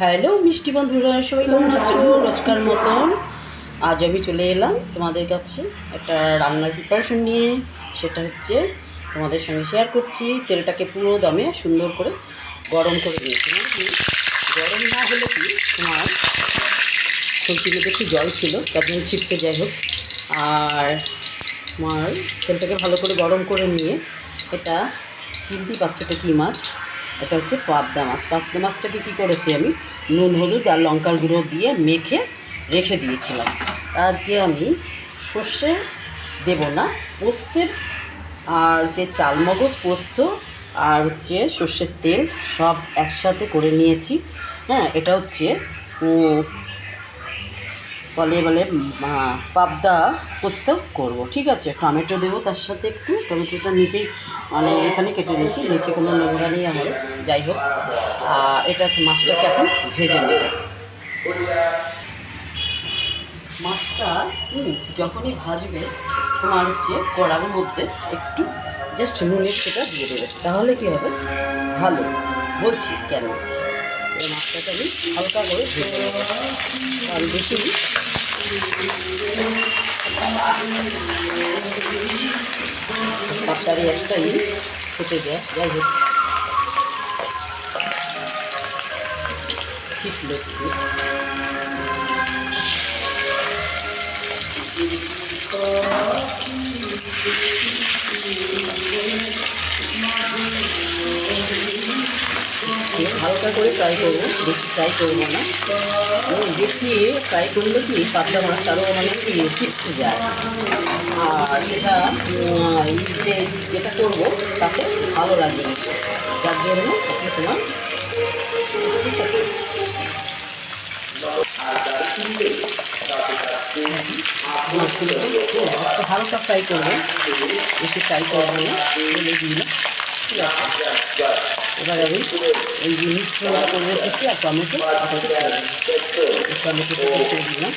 Hello মিষ্টি বন্ধুরা, সবাই কেমন আছো? রোজকার মতন আজ আমি চলে এলাম তোমাদের কাছে একটা রান্নার প্রিপারেশন নিয়ে। সেটা হচ্ছে তোমাদের সঙ্গে শেয়ার করছি। তেলটাকে পুরো দমে সুন্দর করে গরম করে দিয়েছি। মানে কি, গরম না হলে কি তোমার সবজির মধ্যে একটু জল ছিল, তার জন্য ছিটছে, যাই হোক। আর তোমার তেলটাকে ভালো করে গরম করে নিয়ে এটা কিনতেই পাচ্ছ, এটা কী মাছ? এটা হচ্ছে পাবদা মাছ। পাবদা মাছটাকে কী করেছি আমি, নুন হলুদ আর লঙ্কার গুঁড়ো দিয়ে মেখে রেখে দিয়েছিলাম। আজকে আমি সর্ষে দেব না, পোস্তের আর যে চালমগজ পোস্ত আর হচ্ছে সর্ষের তেল সব একসাথে করে নিয়েছি। হ্যাঁ, এটা হচ্ছে বলে বলে পাবদা পোস্ত করব, ঠিক আছে। টমেটো দেবো তার সাথে, একটু টমেটোটা নিচেই মানে এখানে কেটে নিয়েছি, নিচে কোনো নোংরা নেই আমার, যাই হোক। এটা মাছটাকে এখন ভেজে নেব। মাছটা যখনই ভাজবে তোমার হচ্ছে কড়ার মধ্যে একটু জাস্ট নুনের সেটা দিয়ে দেবে, তাহলে কী হবে, ভালো। বলছি কেন, এই মাছটাকে আমি হালকা করে ভেজে নেব, আর বেশি তাড়াতাড়ি একটাই ফুটে যায়, যাই হোক। শিখলো একটু হালকা করে ফ্রাই করবো, বেশি ফ্রাই করবো না। বেশি ফ্রাই করলে কি পাতলা মাছ আরও মানে কি টিপসে যায়, আর সেটা যেটা করবো তাতে ভালো লাগবে, যার জন্য ওকে তোমার হালকা ফ্রাই করবো, বেশি ফ্রাই করবো না, বলে দিলাম, ঠিক আছে। এবার আমি এই মিশ্রণটা করে রেখেছি আর টমেটো টমেটোটা ছেড়ে দিলাম।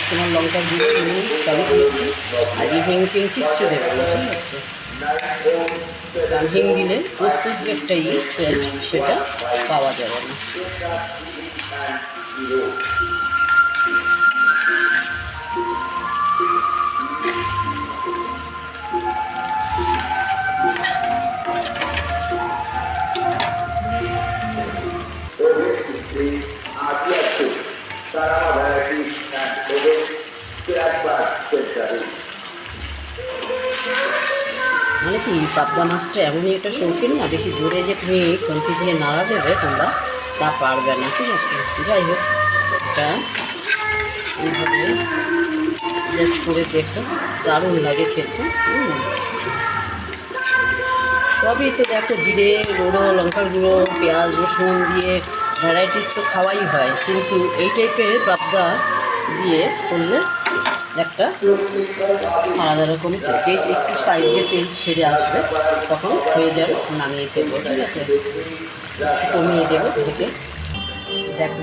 তোমার লঙ্কা গুঁড়ো নুন সবই দিয়েছি, আর এই হিং ফিং কিচ্ছু দেবো না, ঠিক আছে। কারণ হিং দিলে পোস্তর যে একটা সেন্ট সেটা পাওয়া যাবে না। মানে কি, পাবদা মাছটা এমনই একটা শৌখিন না, বেশি জোরে যে তুমি খন্তি দিয়ে নাড়া দেবে তোমরা তা পারবে না, ঠিক আছে। যাই হোক, এটা এইভাবে জাস্ট করে দেখো, দারুণ লাগে খেতে। সবই তো দেখো, জিরে গুঁড়ো, লঙ্কার গুঁড়ো, পেঁয়াজ রসুন দিয়ে ভ্যারাইটিস তো খাওয়াই হয়, কিন্তু এই টাইপের পাবদা দিয়ে করলে একটা আলাদা রকম যে একটু সাইড দিয়ে তেল ছেড়ে আসবে তখন হয়ে যাবে, নামিয়ে দেবো, ঠিক আছে। কমিয়ে দেবো থেকে দেখো।